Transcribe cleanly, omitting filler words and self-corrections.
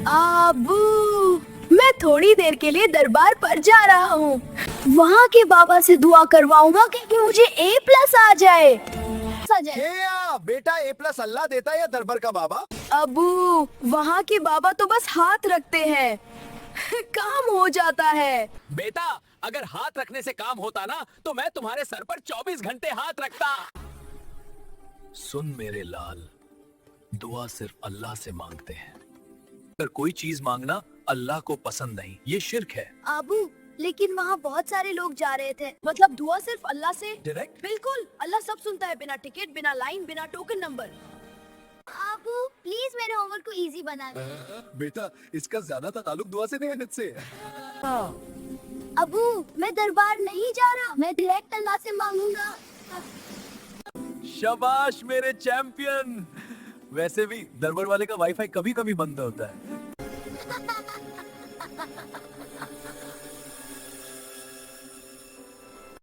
अबू, मैं थोड़ी देर के लिए दरबार पर जा रहा हूँ। वहाँ के बाबा से दुआ करवाऊंगा कि मुझे A+ आ जाए। बेटा A+ अल्लाह देता है या दरबार का बाबा? अबू, वहाँ के बाबा तो बस हाथ रखते हैं, काम हो जाता है। बेटा, अगर हाथ रखने से काम होता ना तो मैं तुम्हारे सर पर 24 घंटे हाथ रखता। सुन मेरे लाल, दुआ सिर्फ अल्लाह से मांगते हैं। अगर कोई चीज मांगना अल्लाह को पसंद नहीं, ये शिर्क है। अबू, लेकिन वहाँ बहुत सारे लोग जा रहे थे। मतलब दुआ सिर्फ अल्लाह से? डायरेक्ट? बिल्कुल, अल्लाह सब सुनता है, बिना टिकट, बिना लाइन, बिना टोकन नंबर। अबू प्लीज मेरे होमवर्क को इजी बना दे। बेटा, इसका ज्यादा ताल्लुक दुआ से नहीं है, नित से। अबू मैं दरबार नहीं जा रहा, मैं डायरेक्ट अल्लाह से मांगूंगा। शाबाश मेरे चैंपियन। वैसे भी दरबार वाले का वाईफाई कभी कभी बंद होता है।